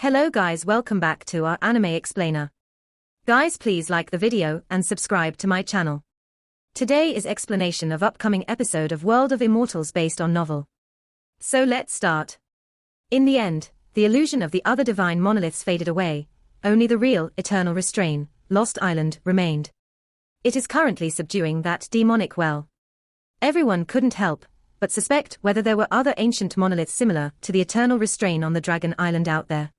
Hello guys, welcome back to our anime explainer. Guys, please like the video and subscribe to my channel. Today is explanation of upcoming episode of World of Immortals based on novel. So let's start. In the end, the illusion of the other divine monoliths faded away, only the real, eternal restrain, Lost Island, remained. It is currently subduing that demonic well. Everyone couldn't help but suspect whether there were other ancient monoliths similar to the eternal restrain on the Dragon Island out there.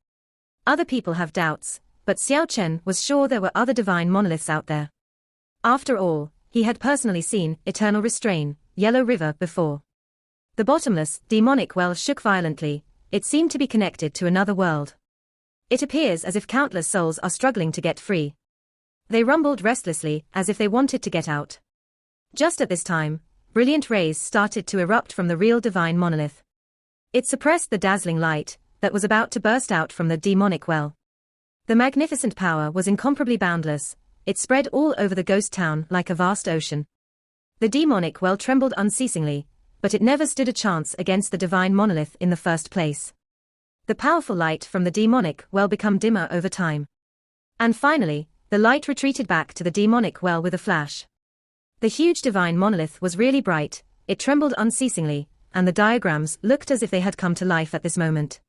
Other people have doubts, but Xiao Chen was sure there were other divine monoliths out there. After all, he had personally seen Eternal Restrain, Yellow River before. The bottomless, demonic well shook violently. It seemed to be connected to another world. It appears as if countless souls are struggling to get free. They rumbled restlessly, as if they wanted to get out. Just at this time, brilliant rays started to erupt from the real divine monolith. It suppressed the dazzling light that was about to burst out from the demonic well. The magnificent power was incomparably boundless. It spread all over the ghost town like a vast ocean. The demonic well trembled unceasingly, but it never stood a chance against the divine monolith in the first place. The powerful light from the demonic well became dimmer over time. And finally, the light retreated back to the demonic well with a flash. The huge divine monolith was really bright, it trembled unceasingly, and the diagrams looked as if they had come to life at this moment.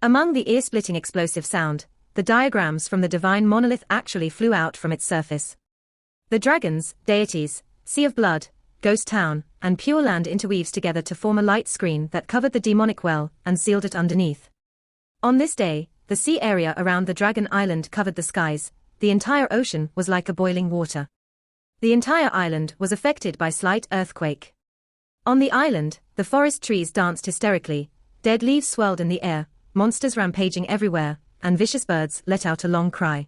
Among the ear-splitting explosive sound, the diagrams from the divine monolith actually flew out from its surface. The dragons, deities, sea of blood, ghost town, and pure land interweaves together to form a light screen that covered the demonic well and sealed it underneath. On this day, the sea area around the Dragon Island covered the skies. The entire ocean was like a boiling water. The entire island was affected by slight earthquake. On the island, the forest trees danced hysterically, dead leaves swirled in the air, monsters rampaging everywhere, and vicious birds let out a long cry.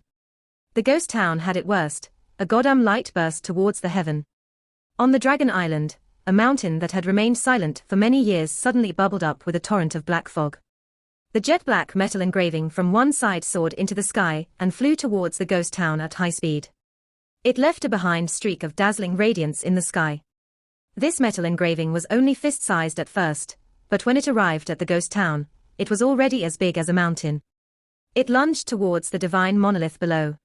The ghost town had it worst. A goddamn light burst towards the heaven. On the Dragon Island, a mountain that had remained silent for many years suddenly bubbled up with a torrent of black fog. The jet-black metal engraving from one side soared into the sky and flew towards the ghost town at high speed. It left a behind streak of dazzling radiance in the sky. This metal engraving was only fist-sized at first, but when it arrived at the ghost town, it was already as big as a mountain. It lunged towards the divine monolith below.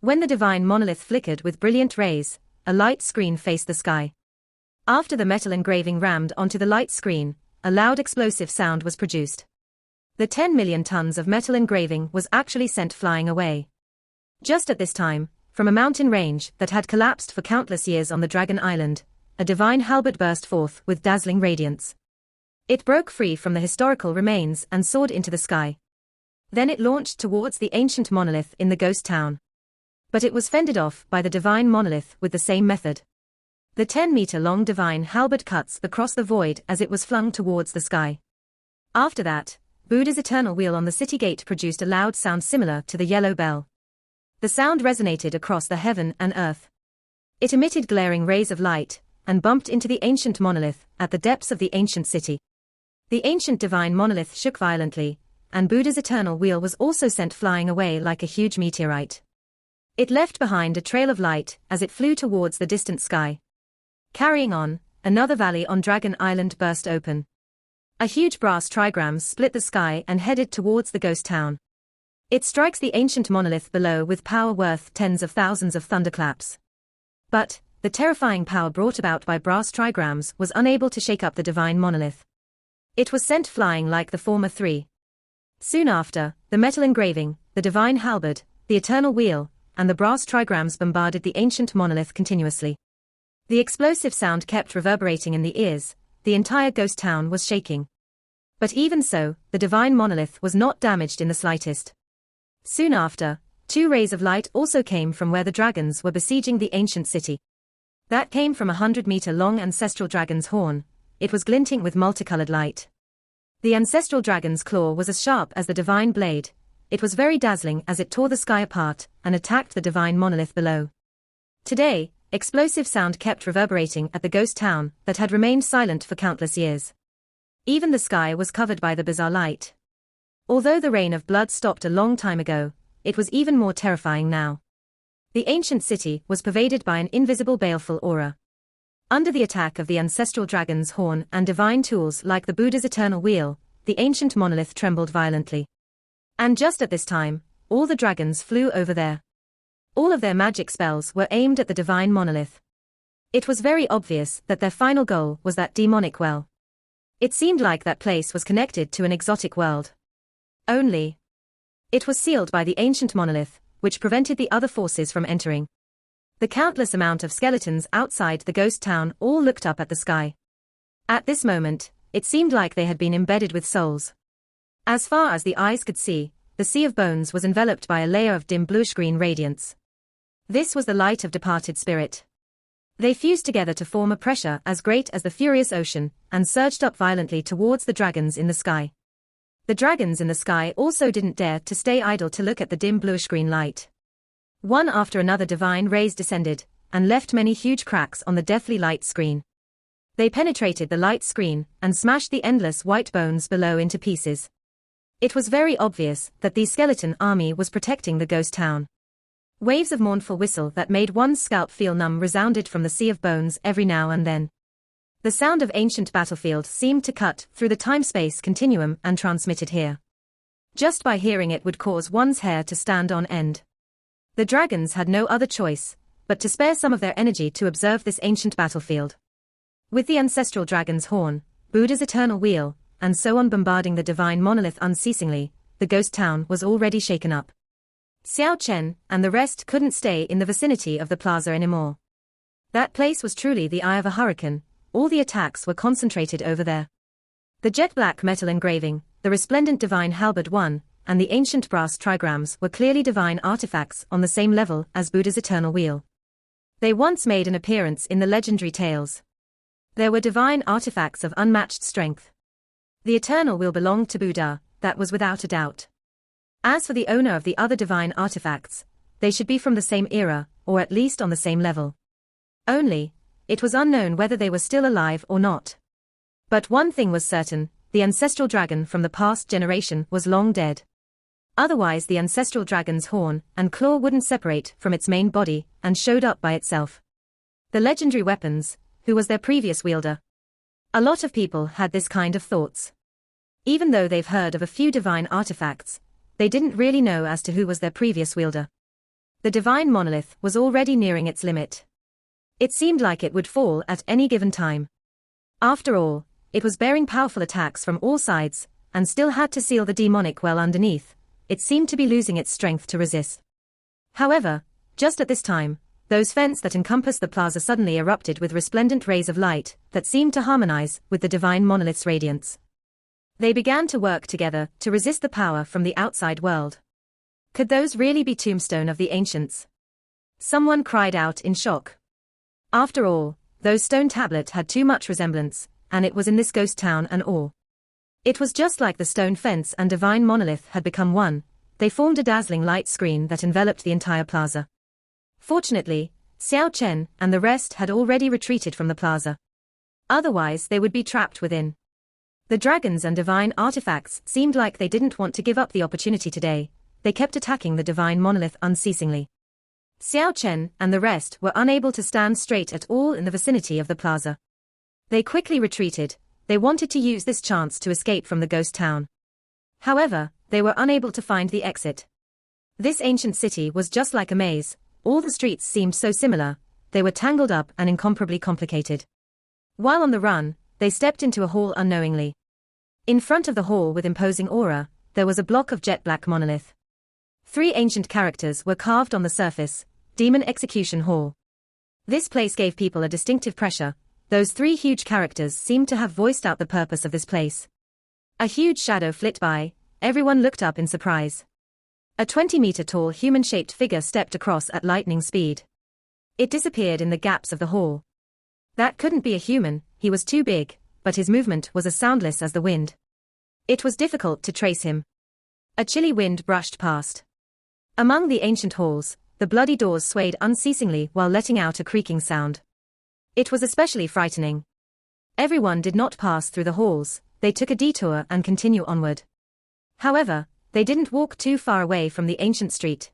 When the divine monolith flickered with brilliant rays, a light screen faced the sky. After the metal engraving rammed onto the light screen, a loud explosive sound was produced. The 10 million tons of metal engraving was actually sent flying away. Just at this time, from a mountain range that had collapsed for countless years on the Dragon Island, a divine halberd burst forth with dazzling radiance. It broke free from the historical remains and soared into the sky. Then it launched towards the ancient monolith in the ghost town. But it was fended off by the divine monolith with the same method. The 10-meter-long divine halberd cuts across the void as it was flung towards the sky. After that, Buddha's eternal wheel on the city gate produced a loud sound similar to the yellow bell. The sound resonated across the heaven and earth. It emitted glaring rays of light and bumped into the ancient monolith at the depths of the ancient city. The ancient divine monolith shook violently, and Buddha's eternal wheel was also sent flying away like a huge meteorite. It left behind a trail of light as it flew towards the distant sky. Carrying on, another valley on Dragon Island burst open. A huge brass trigram split the sky and headed towards the ghost town. It strikes the ancient monolith below with power worth tens of thousands of thunderclaps. But the terrifying power brought about by brass trigrams was unable to shake up the divine monolith. It was sent flying like the former three. Soon after, the metal engraving, the divine halberd, the eternal wheel, and the brass trigrams bombarded the ancient monolith continuously. The explosive sound kept reverberating in the ears. The entire ghost town was shaking. But even so, the divine monolith was not damaged in the slightest. Soon after, 2 rays of light also came from where the dragons were besieging the ancient city. That came from a 100-meter-long ancestral dragon's horn. It was glinting with multicolored light. The ancestral dragon's claw was as sharp as the divine blade. It was very dazzling as it tore the sky apart and attacked the divine monolith below. Today, explosive sound kept reverberating at the ghost town that had remained silent for countless years. Even the sky was covered by the bizarre light. Although the rain of blood stopped a long time ago, it was even more terrifying now. The ancient city was pervaded by an invisible baleful aura. Under the attack of the ancestral dragon's horn and divine tools like the Buddha's eternal wheel, the ancient monolith trembled violently. And just at this time, all the dragons flew over there. All of their magic spells were aimed at the divine monolith. It was very obvious that their final goal was that demonic well. It seemed like that place was connected to an exotic world. Only, it was sealed by the ancient monolith, which prevented the other forces from entering. The countless amount of skeletons outside the ghost town all looked up at the sky. At this moment, it seemed like they had been embedded with souls. As far as the eyes could see, the sea of bones was enveloped by a layer of dim bluish-green radiance. This was the light of departed spirit. They fused together to form a pressure as great as the furious ocean, and surged up violently towards the dragons in the sky. The dragons in the sky also didn't dare to stay idle to look at the dim bluish-green light. One after another divine rays descended, and left many huge cracks on the deathly light screen. They penetrated the light screen, and smashed the endless white bones below into pieces. It was very obvious that the skeleton army was protecting the ghost town. Waves of mournful whistle that made one's scalp feel numb resounded from the sea of bones every now and then. The sound of ancient battlefield seemed to cut through the time-space continuum and transmitted here. Just by hearing it would cause one's hair to stand on end. The dragons had no other choice but to spare some of their energy to observe this ancient battlefield. With the ancestral dragon's horn, Buddha's eternal wheel, and so on bombarding the divine monolith unceasingly, the ghost town was already shaken up. Xiao Chen and the rest couldn't stay in the vicinity of the plaza anymore. That place was truly the eye of a hurricane. All the attacks were concentrated over there. The jet-black metal engraving, the resplendent divine halberd 1, and the ancient brass trigrams were clearly divine artifacts on the same level as Buddha's eternal wheel. They once made an appearance in the legendary tales. There were divine artifacts of unmatched strength. The eternal wheel belonged to Buddha, that was without a doubt. As for the owner of the other divine artifacts, they should be from the same era, or at least on the same level. Only, it was unknown whether they were still alive or not. But one thing was certain, the ancestral dragon from the past generation was long dead. Otherwise the ancestral dragon's horn and claw wouldn't separate from its main body and showed up by itself. The legendary weapons, who was their previous wielder? A lot of people had this kind of thoughts. Even though they've heard of a few divine artifacts, they didn't really know as to who was their previous wielder. The divine monolith was already nearing its limit. It seemed like it would fall at any given time. After all, it was bearing powerful attacks from all sides, and still had to seal the demonic well underneath. It seemed to be losing its strength to resist. However, just at this time, those vents that encompassed the plaza suddenly erupted with resplendent rays of light that seemed to harmonize with the divine monolith's radiance. They began to work together to resist the power from the outside world. Could those really be tombstone of the ancients? Someone cried out in shock. After all, those stone tablets had too much resemblance, and it was in this ghost town and all. It was just like the stone fence and divine monolith had become one. They formed a dazzling light screen that enveloped the entire plaza. Fortunately, Xiao Chen and the rest had already retreated from the plaza. Otherwise they would be trapped within. The dragons and divine artifacts seemed like they didn't want to give up the opportunity today. They kept attacking the divine monolith unceasingly. Xiao Chen and the rest were unable to stand straight at all in the vicinity of the plaza. They quickly retreated. They wanted to use this chance to escape from the ghost town. However, they were unable to find the exit. This ancient city was just like a maze. All the streets seemed so similar. They were tangled up and incomparably complicated. While on the run, they stepped into a hall unknowingly. In front of the hall with imposing aura, there was a block of jet-black monolith. 3 ancient characters were carved on the surface. Demon Execution Hall. This place gave people a distinctive pressure. Those 3 huge characters seemed to have voiced out the purpose of this place. A huge shadow flit by. Everyone looked up in surprise. A 20-meter-tall human-shaped figure stepped across at lightning speed. It disappeared in the gaps of the hall. That couldn't be a human, he was too big, but his movement was as soundless as the wind. It was difficult to trace him. A chilly wind brushed past. Among the ancient halls, the bloody doors swayed unceasingly while letting out a creaking sound. It was especially frightening. Everyone did not pass through the halls, they took a detour and continue onward. However, they didn't walk too far away from the ancient street.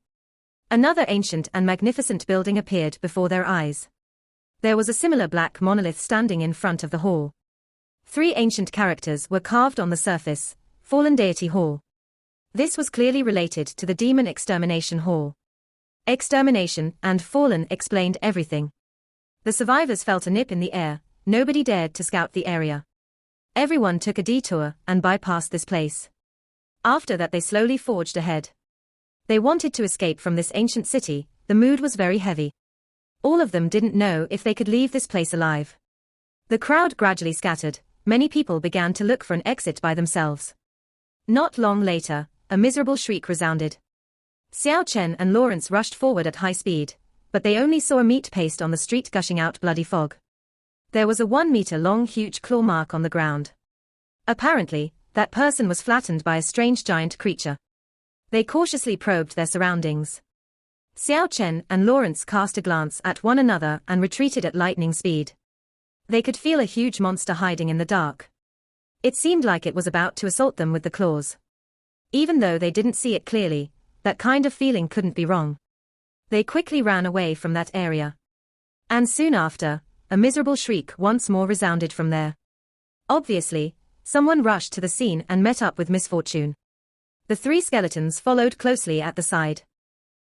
Another ancient and magnificent building appeared before their eyes. There was a similar black monolith standing in front of the hall. 3 ancient characters were carved on the surface. Fallen Deity Hall. This was clearly related to the demon extermination hall. Extermination and fallen explained everything. The survivors felt a nip in the air. Nobody dared to scout the area. Everyone took a detour and bypassed this place. After that they slowly forged ahead. They wanted to escape from this ancient city. The mood was very heavy. All of them didn't know if they could leave this place alive. The crowd gradually scattered. Many people began to look for an exit by themselves. Not long later, a miserable shriek resounded. Xiao Chen and Lawrence rushed forward at high speed, but they only saw a meat paste on the street gushing out bloody fog. There was a 1-meter-long huge claw mark on the ground. Apparently, that person was flattened by a strange giant creature. They cautiously probed their surroundings. Xiao Chen and Lawrence cast a glance at one another and retreated at lightning speed. They could feel a huge monster hiding in the dark. It seemed like it was about to assault them with the claws. Even though they didn't see it clearly, that kind of feeling couldn't be wrong. They quickly ran away from that area. And soon after, a miserable shriek once more resounded from there. Obviously, someone rushed to the scene and met up with misfortune. The 3 skeletons followed closely at the side.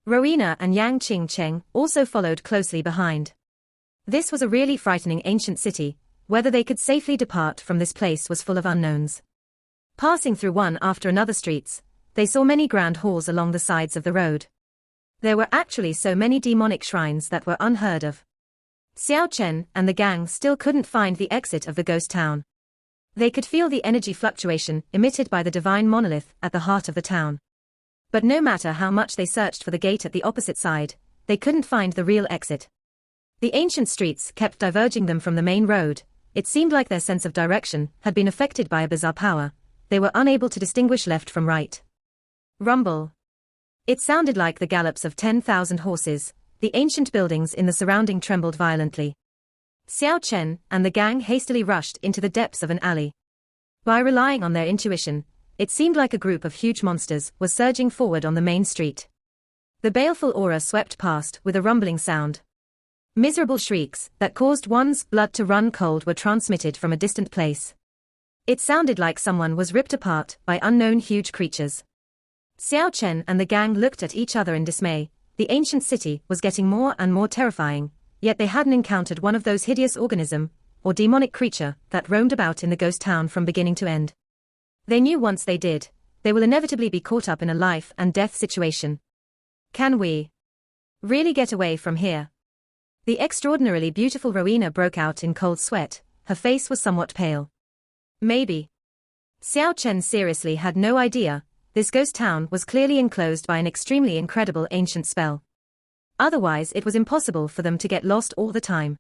Rowena and Yang Qingcheng also followed closely behind. This was a really frightening ancient city. Whether they could safely depart from this place was full of unknowns. Passing through one after another streets, they saw many grand halls along the sides of the road. There were actually so many demonic shrines that were unheard of. Xiao Chen and the gang still couldn't find the exit of the ghost town. They could feel the energy fluctuation emitted by the divine monolith at the heart of the town. But no matter how much they searched for the gate at the opposite side, they couldn't find the real exit. The ancient streets kept diverging them from the main road. It seemed like their sense of direction had been affected by a bizarre power. They were unable to distinguish left from right. Rumble. It sounded like the gallops of 10,000 horses. The ancient buildings in the surrounding trembled violently. Xiao Chen and the gang hastily rushed into the depths of an alley. By relying on their intuition, it seemed like a group of huge monsters was surging forward on the main street. The baleful aura swept past with a rumbling sound. Miserable shrieks that caused one's blood to run cold were transmitted from a distant place. It sounded like someone was ripped apart by unknown huge creatures. Xiao Chen and the gang looked at each other in dismay. The ancient city was getting more and more terrifying, yet they hadn't encountered one of those hideous organism or demonic creature that roamed about in the ghost town from beginning to end. They knew once they did, they will inevitably be caught up in a life and death situation. Can we really get away from here? The extraordinarily beautiful Rowena broke out in cold sweat. Her face was somewhat pale. Maybe. Xiao Chen seriously had no idea. This ghost town was clearly enclosed by an extremely incredible ancient spell. Otherwise it was impossible for them to get lost all the time.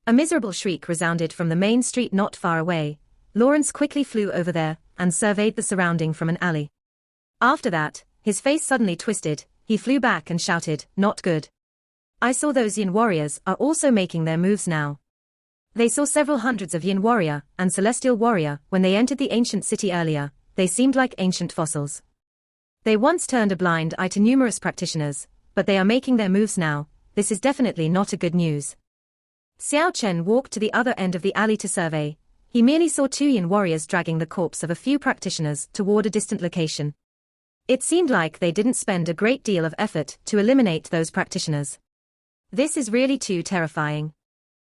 A miserable shriek resounded from the main street not far away. Lawrence quickly flew over there and surveyed the surrounding from an alley. After that, his face suddenly twisted. He flew back and shouted, "Not good. I saw those Yin warriors are also making their moves now." They saw several hundreds of Yin warrior and celestial warrior when they entered the ancient city earlier. They seemed like ancient fossils. They once turned a blind eye to numerous practitioners, but they are making their moves now. This is definitely not a good news. Xiao Chen walked to the other end of the alley to survey. He merely saw 2 Yin warriors dragging the corpse of a few practitioners toward a distant location. It seemed like they didn't spend a great deal of effort to eliminate those practitioners. This is really too terrifying.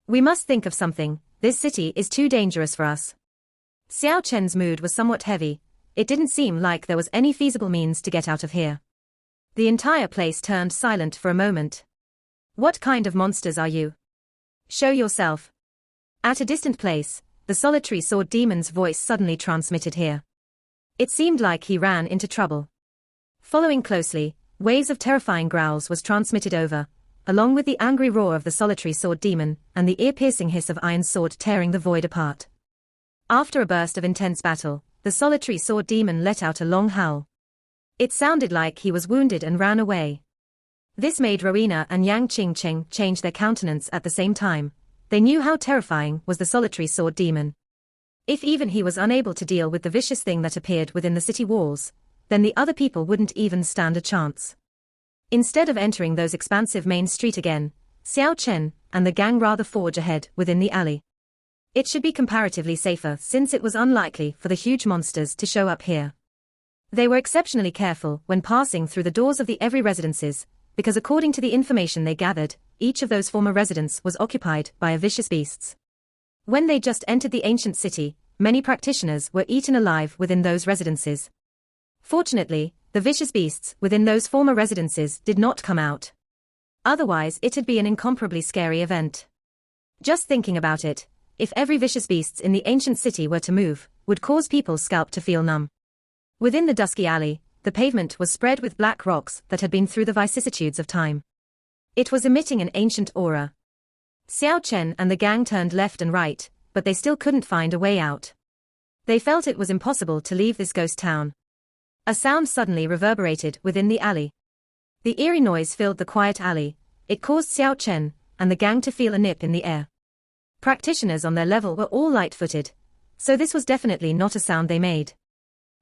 We must think of something. This city is too dangerous for us. Xiao Chen's mood was somewhat heavy. It didn't seem like there was any feasible means to get out of here. The entire place turned silent for a moment. What kind of monsters are you? Show yourself. At a distant place, the solitary sword demon's voice suddenly transmitted here. It seemed like he ran into trouble. Following closely, waves of terrifying growls was transmitted over, along with the angry roar of the solitary sword demon, and the ear-piercing hiss of iron sword tearing the void apart. After a burst of intense battle, the solitary sword demon let out a long howl. It sounded like he was wounded and ran away. This made Rowena and Yang Qingcheng change their countenance at the same time. They knew how terrifying was the solitary sword demon. If even he was unable to deal with the vicious thing that appeared within the city walls, then the other people wouldn't even stand a chance. Instead of entering those expansive main street again, Xiao Chen and the gang rather forge ahead within the alley. It should be comparatively safer since it was unlikely for the huge monsters to show up here. They were exceptionally careful when passing through the doors of the every residences, because according to the information they gathered, each of those former residents was occupied by a vicious beasts. When they just entered the ancient city, many practitioners were eaten alive within those residences. Fortunately, the vicious beasts within those former residences did not come out. Otherwise it'd be an incomparably scary event. Just thinking about it, if every vicious beasts in the ancient city were to move, would cause people's scalp to feel numb. Within the dusky alley, the pavement was spread with black rocks that had been through the vicissitudes of time. It was emitting an ancient aura. Xiao Chen and the gang turned left and right, but they still couldn't find a way out. They felt it was impossible to leave this ghost town. A sound suddenly reverberated within the alley. The eerie noise filled the quiet alley. It caused Xiao Chen and the gang to feel a nip in the air. Practitioners on their level were all light-footed, so this was definitely not a sound they made.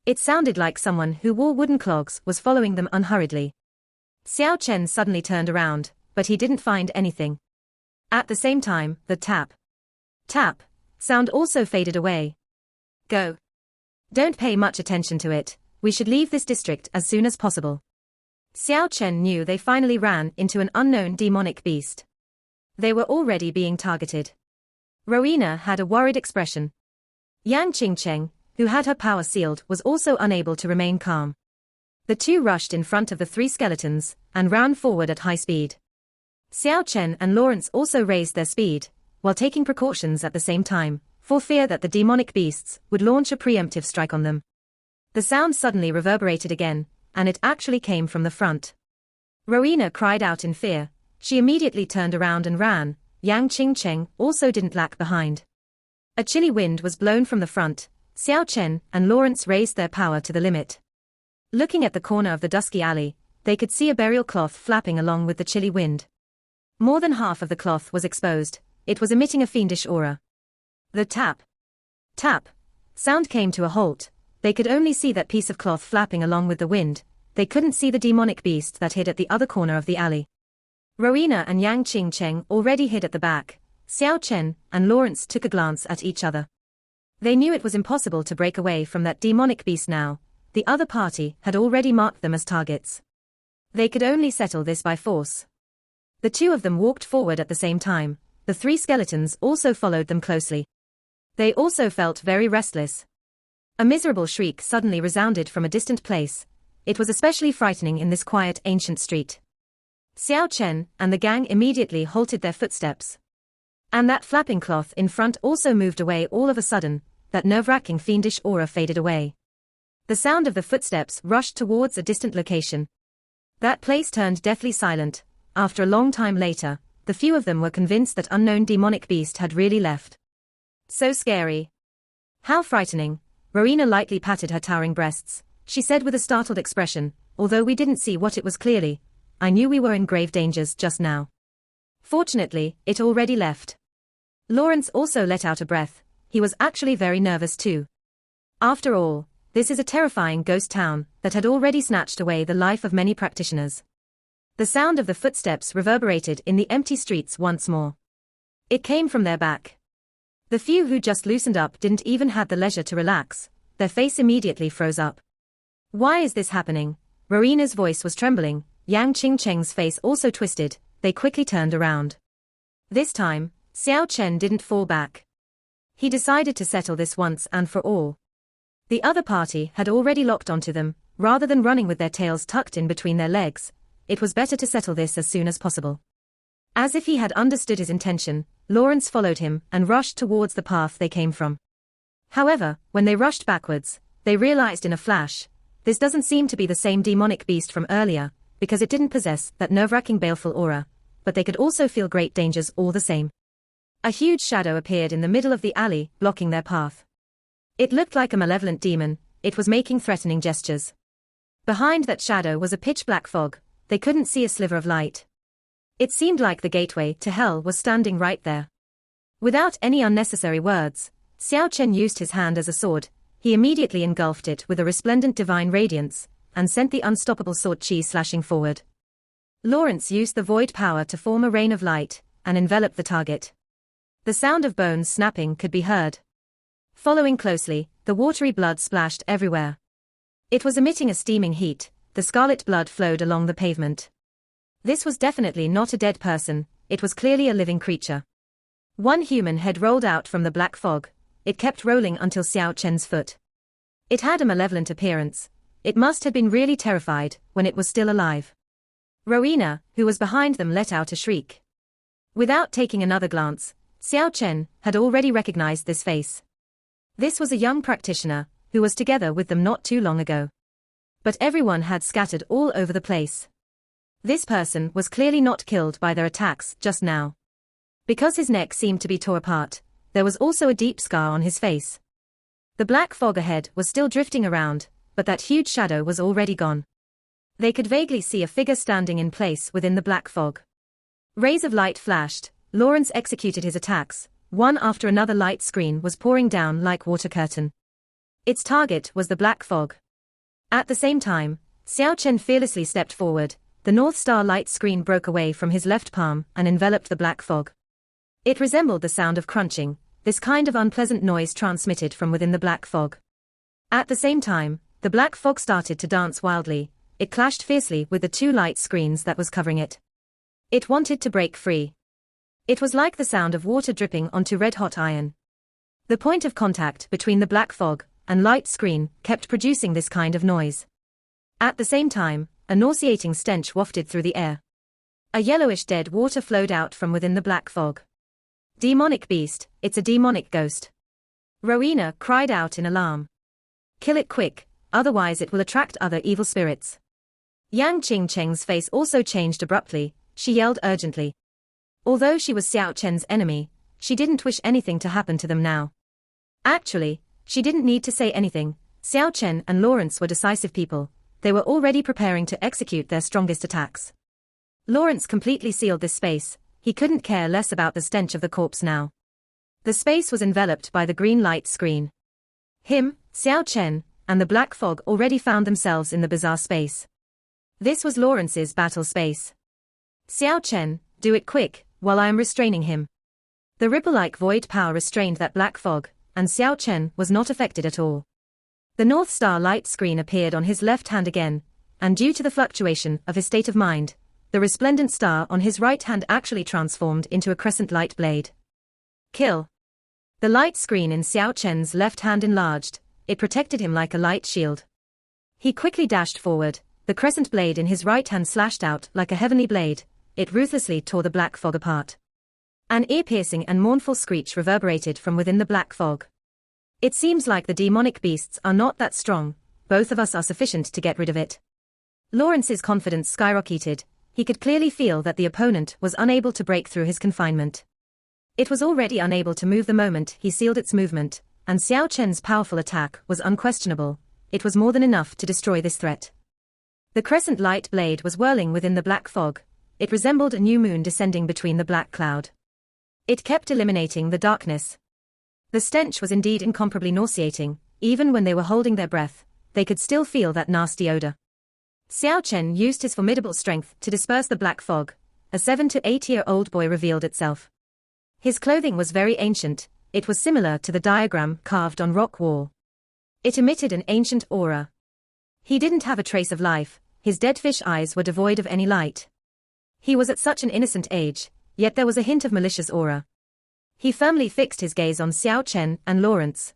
It sounded like someone who wore wooden clogs was following them unhurriedly. Xiao Chen suddenly turned around, but he didn't find anything. At the same time, the tap sound also faded away. Go. Don't pay much attention to it, we should leave this district as soon as possible. Xiao Chen knew they finally ran into an unknown demonic beast. They were already being targeted. Rowena had a worried expression. Yang Qingcheng, who had her power sealed, was also unable to remain calm. The two rushed in front of the three skeletons and ran forward at high speed. Xiao Chen and Lawrence also raised their speed, while taking precautions at the same time, for fear that the demonic beasts would launch a preemptive strike on them. The sound suddenly reverberated again, and it actually came from the front. Rowena cried out in fear. She immediately turned around and ran. Yang Qingcheng also didn't lag behind. A chilly wind was blown from the front. Xiao Chen and Lawrence raised their power to the limit. Looking at the corner of the dusky alley, they could see a burial cloth flapping along with the chilly wind. More than half of the cloth was exposed. It was emitting a fiendish aura. The tap sound came to a halt. They could only see that piece of cloth flapping along with the wind. They couldn't see the demonic beast that hid at the other corner of the alley. Rowena and Yang Qingcheng already hid at the back. Xiao Chen and Lawrence took a glance at each other. They knew it was impossible to break away from that demonic beast now. The other party had already marked them as targets. They could only settle this by force. The two of them walked forward at the same time. The three skeletons also followed them closely. They also felt very restless. A miserable shriek suddenly resounded from a distant place. It was especially frightening in this quiet ancient street. Xiao Chen and the gang immediately halted their footsteps. And that flapping cloth in front also moved away all of a sudden. That nerve-wracking fiendish aura faded away. The sound of the footsteps rushed towards a distant location. That place turned deathly silent. After a long time later, the few of them were convinced that unknown demonic beast had really left. So scary. How frightening. Rowena lightly patted her towering breasts. She said with a startled expression, although we didn't see what it was clearly, I knew we were in grave dangers just now. Fortunately, it already left. Lawrence also let out a breath. He was actually very nervous too. After all, this is a terrifying ghost town that had already snatched away the life of many practitioners. The sound of the footsteps reverberated in the empty streets once more. It came from their back. The few who just loosened up didn't even have the leisure to relax. Their face immediately froze up. Why is this happening? Rowena's voice was trembling. Yang Qingcheng's face also twisted. They quickly turned around. This time, Xiao Chen didn't fall back. He decided to settle this once and for all. The other party had already locked onto them. Rather than running with their tails tucked in between their legs, it was better to settle this as soon as possible. As if he had understood his intention, Lawrence followed him and rushed towards the path they came from. However, when they rushed backwards, they realized in a flash, this doesn't seem to be the same demonic beast from earlier, because it didn't possess that nerve-wracking baleful aura, but they could also feel great dangers all the same. A huge shadow appeared in the middle of the alley, blocking their path. It looked like a malevolent demon. It was making threatening gestures. Behind that shadow was a pitch-black fog. They couldn't see a sliver of light. It seemed like the gateway to hell was standing right there. Without any unnecessary words, Xiao Chen used his hand as a sword. He immediately engulfed it with a resplendent divine radiance, and sent the unstoppable sword chi slashing forward. Lawrence used the void power to form a rain of light, and envelop the target. The sound of bones snapping could be heard. Following closely, the watery blood splashed everywhere. It was emitting a steaming heat, the scarlet blood flowed along the pavement. This was definitely not a dead person, it was clearly a living creature. One human head rolled out from the black fog, it kept rolling until Xiao Chen's foot. It had a malevolent appearance, it must have been really terrified when it was still alive. Rowena, who was behind them, let out a shriek. Without taking another glance, Xiao Chen had already recognized this face. This was a young practitioner, who was together with them not too long ago. But everyone had scattered all over the place. This person was clearly not killed by their attacks just now. Because his neck seemed to be torn apart, there was also a deep scar on his face. The black fog ahead was still drifting around, but that huge shadow was already gone. They could vaguely see a figure standing in place within the black fog. Rays of light flashed, Lawrence executed his attacks, one after another. Light screen was pouring down like water curtain. Its target was the black fog. At the same time, Xiao Chen fearlessly stepped forward, the North Star light screen broke away from his left palm and enveloped the black fog. It resembled the sound of crunching, this kind of unpleasant noise transmitted from within the black fog. At the same time, the black fog started to dance wildly, it clashed fiercely with the two light screens that was covering it. It wanted to break free. It was like the sound of water dripping onto red-hot iron. The point of contact between the black fog and light screen kept producing this kind of noise. At the same time, a nauseating stench wafted through the air. A yellowish dead water flowed out from within the black fog. Demonic beast, it's a demonic ghost. Rowena cried out in alarm. Kill it quick, otherwise it will attract other evil spirits. Yang Qingcheng's face also changed abruptly, she yelled urgently. Although she was Xiao Chen's enemy, she didn't wish anything to happen to them now. Actually, she didn't need to say anything, Xiao Chen and Lawrence were decisive people, they were already preparing to execute their strongest attacks. Lawrence completely sealed this space, he couldn't care less about the stench of the corpse now. The space was enveloped by the green light screen. Him, Xiao Chen, and the black fog already found themselves in the bizarre space. This was Lawrence's battle space. Xiao Chen, do it quick, while I am restraining him. The ripple-like void power restrained that black fog, and Xiao Chen was not affected at all. The North Star light screen appeared on his left hand again, and due to the fluctuation of his state of mind, the resplendent star on his right hand actually transformed into a crescent light blade. Kill. The light screen in Xiao Chen's left hand enlarged, it protected him like a light shield. He quickly dashed forward, the crescent blade in his right hand slashed out like a heavenly blade, it ruthlessly tore the black fog apart. An ear-piercing and mournful screech reverberated from within the black fog. It seems like the demonic beasts are not that strong, both of us are sufficient to get rid of it. Lawrence's confidence skyrocketed, he could clearly feel that the opponent was unable to break through his confinement. It was already unable to move the moment he sealed its movement, and Xiao Chen's powerful attack was unquestionable, it was more than enough to destroy this threat. The crescent light blade was whirling within the black fog, it resembled a new moon descending between the black cloud. It kept eliminating the darkness. The stench was indeed incomparably nauseating, even when they were holding their breath, they could still feel that nasty odor. Xiao Chen used his formidable strength to disperse the black fog, a 7 to 8-year-old boy revealed itself. His clothing was very ancient, it was similar to the diagram carved on rock wall. It emitted an ancient aura. He didn't have a trace of life, his dead fish eyes were devoid of any light. He was at such an innocent age, yet there was a hint of malicious aura. He firmly fixed his gaze on Xiao Chen and Lawrence.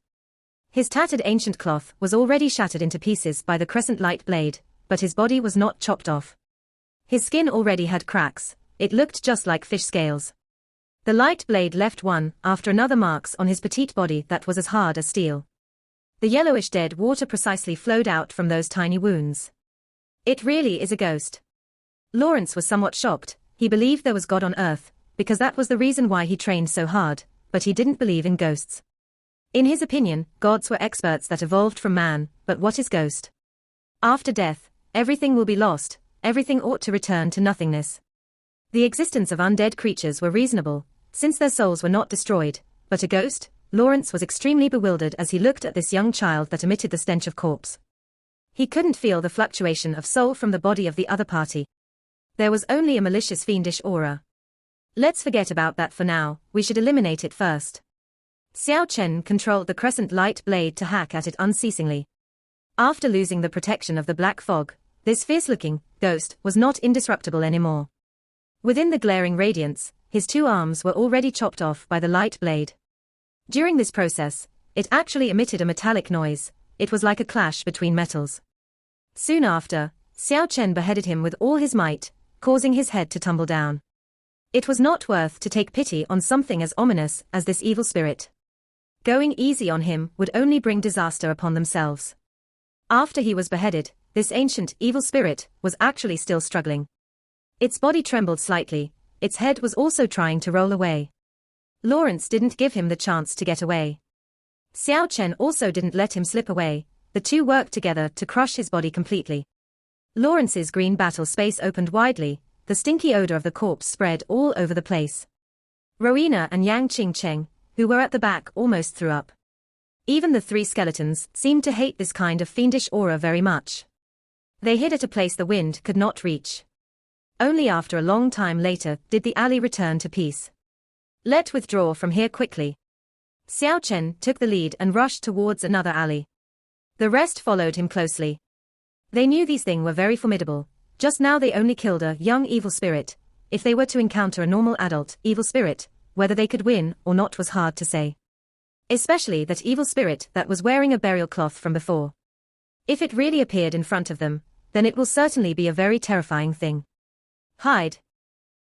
His tattered ancient cloth was already shattered into pieces by the crescent light blade, but his body was not chopped off. His skin already had cracks, it looked just like fish scales. The light blade left one after another marks on his petite body that was as hard as steel. The yellowish dead water precisely flowed out from those tiny wounds. It really is a ghost. Lawrence was somewhat shocked, he believed there was God on earth, because that was the reason why he trained so hard, but he didn't believe in ghosts. In his opinion, gods were experts that evolved from man, but what is ghost? After death, everything will be lost, everything ought to return to nothingness. The existence of undead creatures were reasonable, since their souls were not destroyed, but a ghost? Lawrence was extremely bewildered as he looked at this young child that emitted the stench of corpse. He couldn't feel the fluctuation of soul from the body of the other party. There was only a malicious fiendish aura. Let's forget about that for now, we should eliminate it first. Xiao Chen controlled the crescent light blade to hack at it unceasingly. After losing the protection of the black fog, this fierce-looking ghost was not indestructible anymore. Within the glaring radiance, his 2 arms were already chopped off by the light blade. During this process, it actually emitted a metallic noise. It was like a clash between metals. Soon after, Xiao Chen beheaded him with all his might, causing his head to tumble down. It was not worth to take pity on something as ominous as this evil spirit. Going easy on him would only bring disaster upon themselves. After he was beheaded, this ancient evil spirit was actually still struggling. Its body trembled slightly, its head was also trying to roll away. Lawrence didn't give him the chance to get away. Xiao Chen also didn't let him slip away. The two worked together to crush his body completely. Lawrence's green battle space opened widely, the stinky odor of the corpse spread all over the place. Rowena and Yang Qingcheng, who were at the back, almost threw up. Even the 3 skeletons seemed to hate this kind of fiendish aura very much. They hid at a place the wind could not reach. Only after a long time later did the alley return to peace. Let's withdraw from here quickly. Xiao Chen took the lead and rushed towards another alley. The rest followed him closely. They knew these things were very formidable. Just now they only killed a young evil spirit. If they were to encounter a normal adult evil spirit, whether they could win or not was hard to say. Especially that evil spirit that was wearing a burial cloth from before. If it really appeared in front of them, then it will certainly be a very terrifying thing. Hide.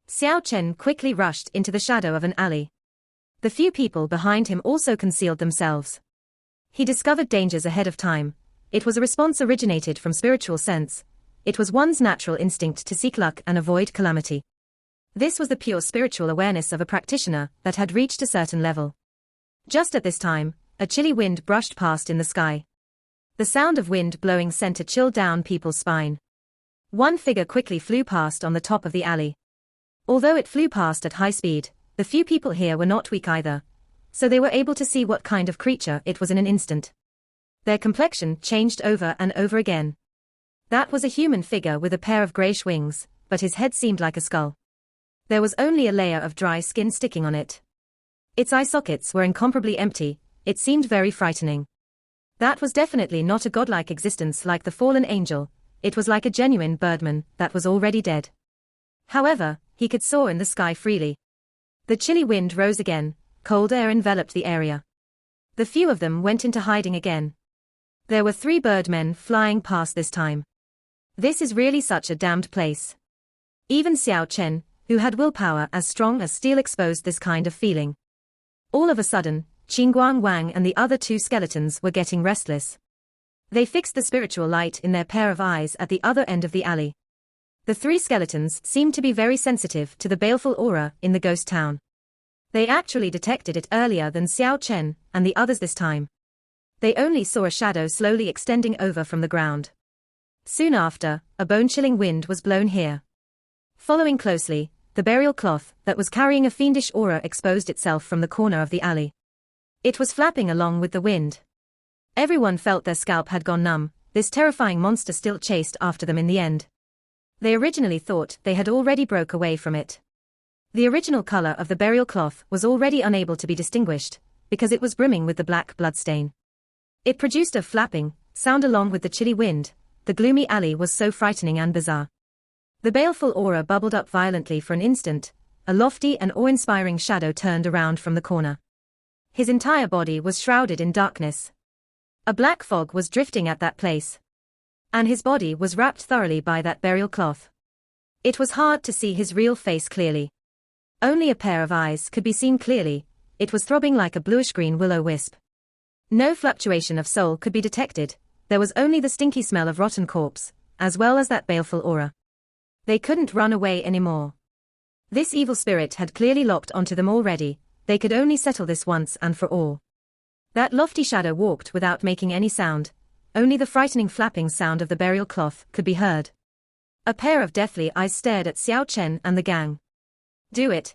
Xiao Chen quickly rushed into the shadow of an alley. The few people behind him also concealed themselves. He discovered dangers ahead of time. It was a response originated from spiritual sense. It was one's natural instinct to seek luck and avoid calamity. This was the pure spiritual awareness of a practitioner that had reached a certain level. Just at this time, a chilly wind brushed past in the sky. The sound of wind blowing sent a chill down people's spine. One figure quickly flew past on the top of the alley. Although it flew past at high speed, the few people here were not weak either, so they were able to see what kind of creature it was in an instant. Their complexion changed over and over again. That was a human figure with a pair of greyish wings, but his head seemed like a skull. There was only a layer of dry skin sticking on it. Its eye sockets were incomparably empty. It seemed very frightening. That was definitely not a godlike existence like the fallen angel. It was like a genuine birdman that was already dead. However, he could soar in the sky freely. The chilly wind rose again, cold air enveloped the area. The few of them went into hiding again. There were 3 birdmen flying past this time. This is really such a damned place. Even Xiao Chen, who had willpower as strong as steel, exposed this kind of feeling. All of a sudden, Qingguang Wang and the other 2 skeletons were getting restless. They fixed the spiritual light in their pair of eyes at the other end of the alley. The 3 skeletons seemed to be very sensitive to the baleful aura in the ghost town. They actually detected it earlier than Xiao Chen and the others this time. They only saw a shadow slowly extending over from the ground. Soon after, a bone-chilling wind was blown here. Following closely, the burial cloth that was carrying a fiendish aura exposed itself from the corner of the alley. It was flapping along with the wind. Everyone felt their scalp had gone numb. This terrifying monster still chased after them in the end. They originally thought they had already broke away from it. The original color of the burial cloth was already unable to be distinguished, because it was brimming with the black bloodstain. It produced a flapping sound along with the chilly wind. The gloomy alley was so frightening and bizarre. The baleful aura bubbled up violently for an instant. A lofty and awe-inspiring shadow turned around from the corner. His entire body was shrouded in darkness. A black fog was drifting at that place. And his body was wrapped thoroughly by that burial cloth. It was hard to see his real face clearly. Only a pair of eyes could be seen clearly. It was throbbing like a bluish-green will-o-wisp. No fluctuation of soul could be detected. There was only the stinky smell of rotten corpse, as well as that baleful aura. They couldn't run away anymore. This evil spirit had clearly locked onto them already. They could only settle this once and for all. That lofty shadow walked without making any sound. Only the frightening flapping sound of the burial cloth could be heard. A pair of deathly eyes stared at Xiao Chen and the gang. Do it.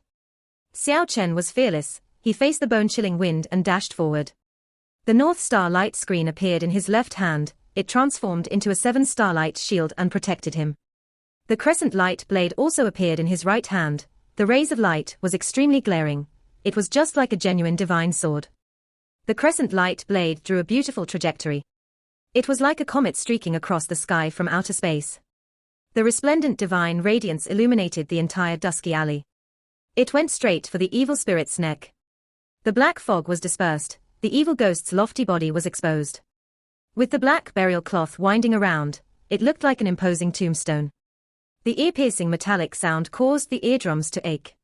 Xiao Chen was fearless. He faced the bone-chilling wind and dashed forward. The North Star light screen appeared in his left hand. It transformed into a 7-star light shield and protected him. The crescent light blade also appeared in his right hand. The rays of light was extremely glaring. It was just like a genuine divine sword. The crescent light blade drew a beautiful trajectory. It was like a comet streaking across the sky from outer space. The resplendent divine radiance illuminated the entire dusky alley. It went straight for the evil spirit's neck. The black fog was dispersed, the evil ghost's lofty body was exposed. With the black burial cloth winding around, it looked like an imposing tombstone. The ear-piercing metallic sound caused the eardrums to ache.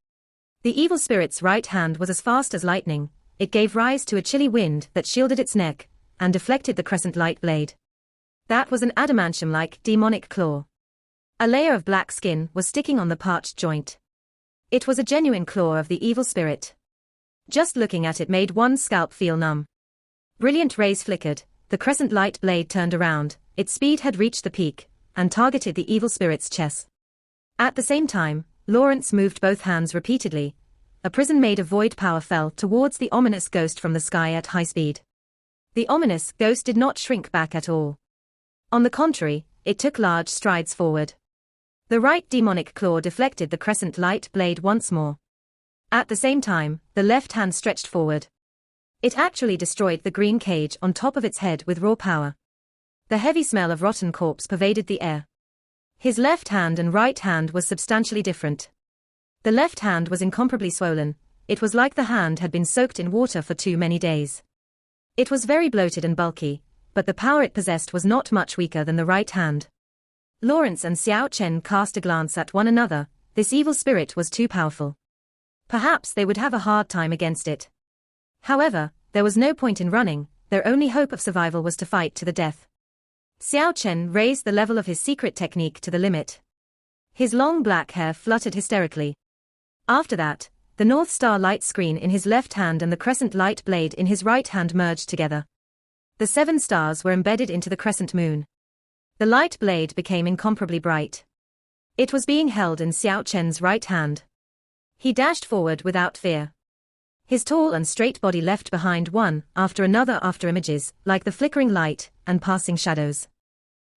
The evil spirit's right hand was as fast as lightning. It gave rise to a chilly wind that shielded its neck and deflected the crescent light blade. That was an adamantium-like demonic claw. A layer of black skin was sticking on the parched joint. It was a genuine claw of the evil spirit. Just looking at it made one's scalp feel numb. Brilliant rays flickered, the crescent light blade turned around, its speed had reached the peak, and targeted the evil spirit's chest. At the same time, Lawrence moved both hands repeatedly. A prison made of void power fell towards the ominous ghost from the sky at high speed. The ominous ghost did not shrink back at all. On the contrary, it took large strides forward. The right demonic claw deflected the crescent light blade once more. At the same time, the left hand stretched forward. It actually destroyed the green cage on top of its head with raw power. The heavy smell of rotten corpse pervaded the air. His left hand and right hand was substantially different. The left hand was incomparably swollen. It was like the hand had been soaked in water for too many days. It was very bloated and bulky, but the power it possessed was not much weaker than the right hand. Lawrence and Xiao Chen cast a glance at one another. This evil spirit was too powerful. Perhaps they would have a hard time against it. However, there was no point in running, their only hope of survival was to fight to the death. Xiao Chen raised the level of his secret technique to the limit. His long black hair fluttered hysterically. After that, the North Star light screen in his left hand and the crescent light blade in his right hand merged together. The 7 stars were embedded into the crescent moon. The light blade became incomparably bright. It was being held in Xiao Chen's right hand. He dashed forward without fear. His tall and straight body left behind one after another after images, like the flickering light and passing shadows.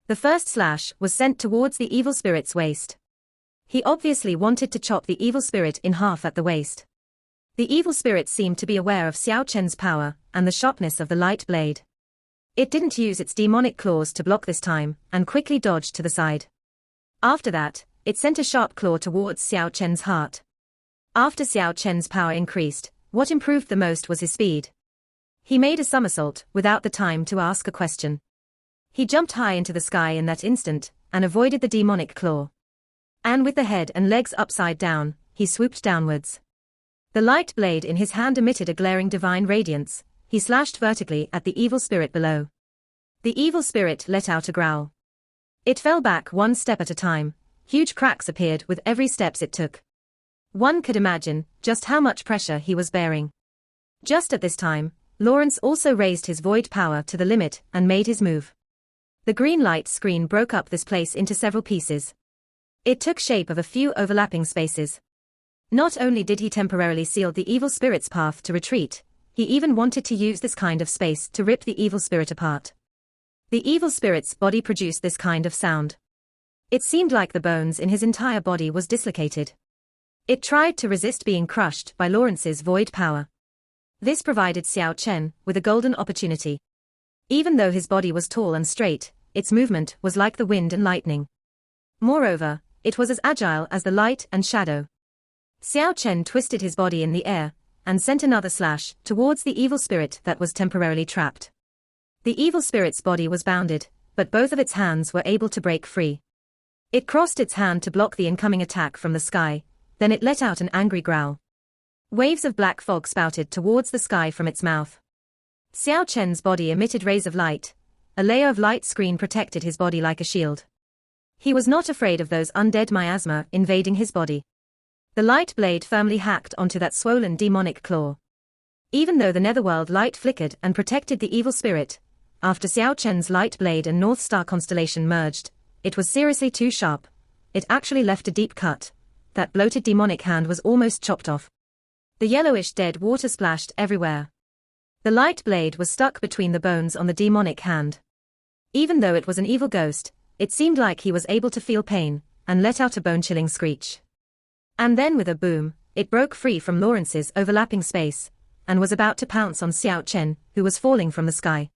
The first slash was sent towards the evil spirit's waist. He obviously wanted to chop the evil spirit in half at the waist. The evil spirit seemed to be aware of Xiao Chen's power and the sharpness of the light blade. It didn't use its demonic claws to block this time, and quickly dodged to the side. After that, it sent a sharp claw towards Xiao Chen's heart. After Xiao Chen's power increased, what improved the most was his speed. He made a somersault without the time to ask a question. He jumped high into the sky in that instant, and avoided the demonic claw. And with the head and legs upside down, he swooped downwards. The light blade in his hand emitted a glaring divine radiance. He slashed vertically at the evil spirit below. The evil spirit let out a growl. It fell back one step at a time. Huge cracks appeared with every steps it took. One could imagine just how much pressure he was bearing. Just at this time, Lawrence also raised his void power to the limit and made his move. The green light screen broke up this place into several pieces. It took shape of a few overlapping spaces. Not only did he temporarily seal the evil spirit's path to retreat, he even wanted to use this kind of space to rip the evil spirit apart. The evil spirit's body produced this kind of sound. It seemed like the bones in his entire body was dislocated. It tried to resist being crushed by Lawrence's void power. This provided Xiao Chen with a golden opportunity. Even though his body was tall and straight, its movement was like the wind and lightning. Moreover, it was as agile as the light and shadow. Xiao Chen twisted his body in the air, and sent another slash towards the evil spirit that was temporarily trapped. The evil spirit's body was bounded, but both of its hands were able to break free. It crossed its hand to block the incoming attack from the sky, then it let out an angry growl. Waves of black fog spouted towards the sky from its mouth. Xiao Chen's body emitted rays of light. A layer of light screen protected his body like a shield. He was not afraid of those undead miasma invading his body. The light blade firmly hacked onto that swollen demonic claw. Even though the netherworld light flickered and protected the evil spirit, after Xiao Chen's light blade and North Star constellation merged, it was seriously too sharp. It actually left a deep cut. That bloated demonic hand was almost chopped off. The yellowish dead water splashed everywhere. The light blade was stuck between the bones on the demonic hand. Even though it was an evil ghost, it seemed like he was able to feel pain, and let out a bone-chilling screech. And then with a boom, it broke free from Lawrence's overlapping space, and was about to pounce on Xiao Chen, who was falling from the sky.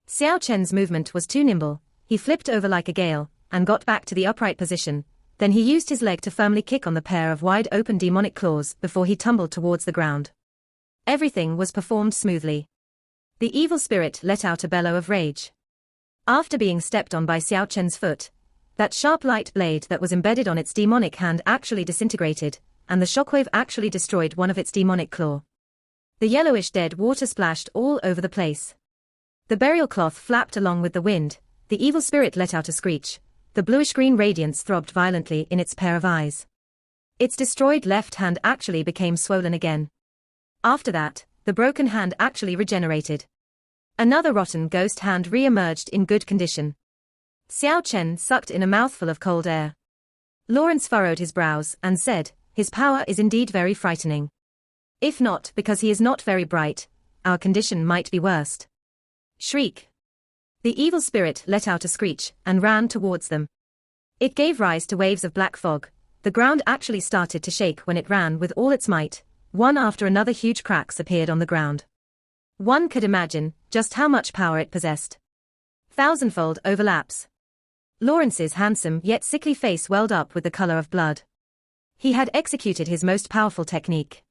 Xiao Chen's movement was too nimble, he flipped over like a gale, and got back to the upright position. Then he used his leg to firmly kick on the pair of wide-open demonic claws before he tumbled towards the ground. Everything was performed smoothly. The evil spirit let out a bellow of rage. After being stepped on by Xiao Chen's foot, that sharp light blade that was embedded on its demonic hand actually disintegrated, and the shockwave actually destroyed one of its demonic claw. The yellowish dead water splashed all over the place. The burial cloth flapped along with the wind, the evil spirit let out a screech. The bluish-green radiance throbbed violently in its pair of eyes. Its destroyed left hand actually became swollen again. After that, the broken hand actually regenerated. Another rotten ghost hand re-emerged in good condition. Xiao Chen sucked in a mouthful of cold air. Lawrence furrowed his brows and said, "His power is indeed very frightening. If not because he is not very bright, our condition might be worst." Shriek. The evil spirit let out a screech and ran towards them. It gave rise to waves of black fog. The ground actually started to shake when it ran with all its might. One after another huge cracks appeared on the ground. One could imagine just how much power it possessed. Thousandfold overlaps. Lawrence's handsome yet sickly face welled up with the color of blood. He had executed his most powerful technique.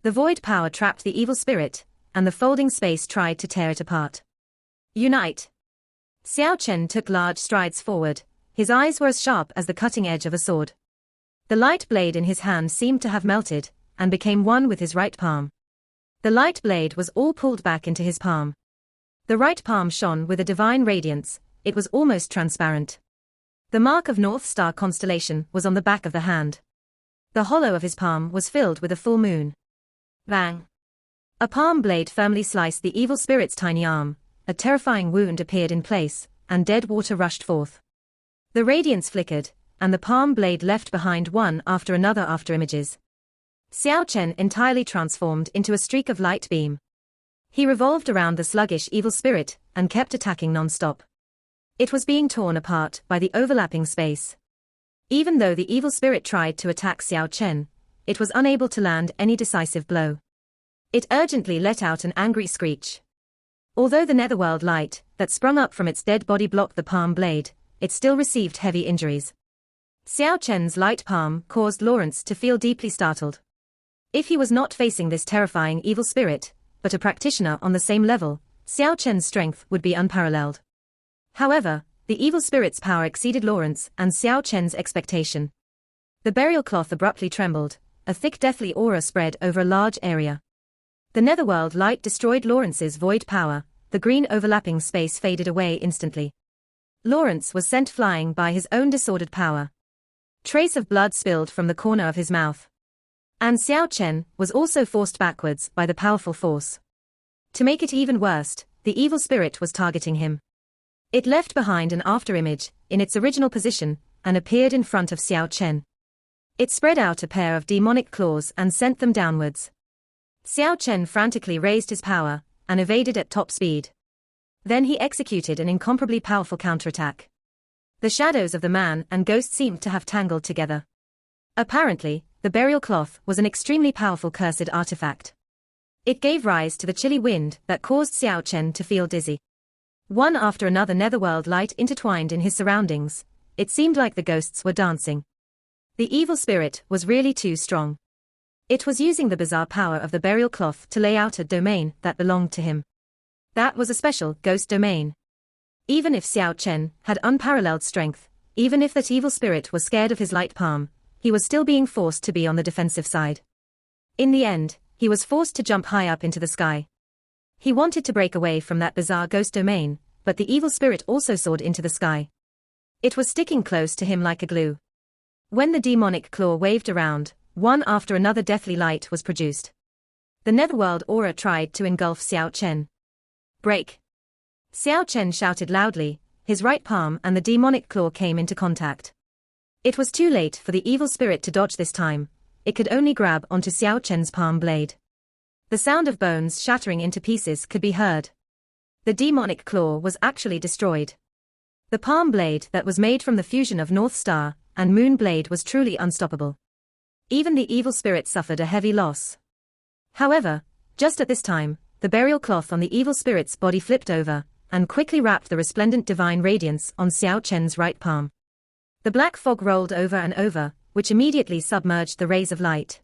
The void power trapped the evil spirit, and the folding space tried to tear it apart. Unite. Xiao Chen took large strides forward. His eyes were as sharp as the cutting edge of a sword. The light blade in his hand seemed to have melted, and became one with his right palm. The light blade was all pulled back into his palm. The right palm shone with a divine radiance, it was almost transparent. The mark of North Star constellation was on the back of the hand. The hollow of his palm was filled with a full moon. Bang! A palm blade firmly sliced the evil spirit's tiny arm. A terrifying wound appeared in place, and dead water rushed forth. The radiance flickered, and the palm blade left behind one after another afterimages. Xiao Chen entirely transformed into a streak of light beam. He revolved around the sluggish evil spirit, and kept attacking non-stop. It was being torn apart by the overlapping space. Even though the evil spirit tried to attack Xiao Chen, it was unable to land any decisive blow. It urgently let out an angry screech. Although the netherworld light that sprung up from its dead body blocked the palm blade, it still received heavy injuries. Xiao Chen's light palm caused Lawrence to feel deeply startled. If he was not facing this terrifying evil spirit, but a practitioner on the same level, Xiao Chen's strength would be unparalleled. However, the evil spirit's power exceeded Lawrence and Xiao Chen's expectation. The burial cloth abruptly trembled, a thick deathly aura spread over a large area. The netherworld light destroyed Lawrence's void power, the green overlapping space faded away instantly. Lawrence was sent flying by his own disordered power. Trace of blood spilled from the corner of his mouth. And Xiao Chen was also forced backwards by the powerful force. To make it even worse, the evil spirit was targeting him. It left behind an afterimage, in its original position, and appeared in front of Xiao Chen. It spread out a pair of demonic claws and sent them downwards. Xiao Chen frantically raised his power, and evaded at top speed. Then he executed an incomparably powerful counterattack. The shadows of the man and ghost seemed to have tangled together. Apparently, the burial cloth was an extremely powerful cursed artifact. It gave rise to the chilly wind that caused Xiao Chen to feel dizzy. One after another netherworld light intertwined in his surroundings. It seemed like the ghosts were dancing. The evil spirit was really too strong. It was using the bizarre power of the burial cloth to lay out a domain that belonged to him. That was a special ghost domain. Even if Xiao Chen had unparalleled strength, even if that evil spirit was scared of his light palm, he was still being forced to be on the defensive side. In the end, he was forced to jump high up into the sky. He wanted to break away from that bizarre ghost domain, but the evil spirit also soared into the sky. It was sticking close to him like a glue. When the demonic claw waved around, one after another deathly light was produced. The netherworld aura tried to engulf Xiao Chen. Break! Xiao Chen shouted loudly, his right palm and the demonic claw came into contact. It was too late for the evil spirit to dodge this time, it could only grab onto Xiao Chen's palm blade. The sound of bones shattering into pieces could be heard. The demonic claw was actually destroyed. The palm blade that was made from the fusion of North Star and Moon Blade was truly unstoppable. Even the evil spirit suffered a heavy loss. However, just at this time, the burial cloth on the evil spirit's body flipped over, and quickly wrapped the resplendent divine radiance on Xiao Chen's right palm. The black fog rolled over and over, which immediately submerged the rays of light.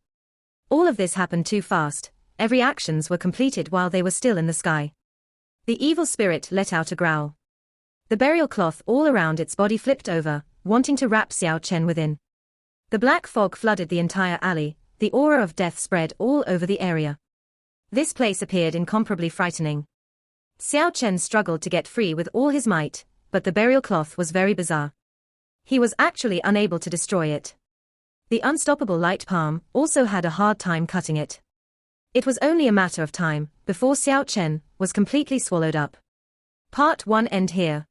All of this happened too fast. Every actions were completed while they were still in the sky. The evil spirit let out a growl. The burial cloth all around its body flipped over, wanting to wrap Xiao Chen within. The black fog flooded the entire alley, the aura of death spread all over the area. This place appeared incomparably frightening. Xiao Chen struggled to get free with all his might, but the burial cloth was very bizarre. He was actually unable to destroy it. The unstoppable light palm also had a hard time cutting it. It was only a matter of time before Xiao Chen was completely swallowed up. Part 1 end here.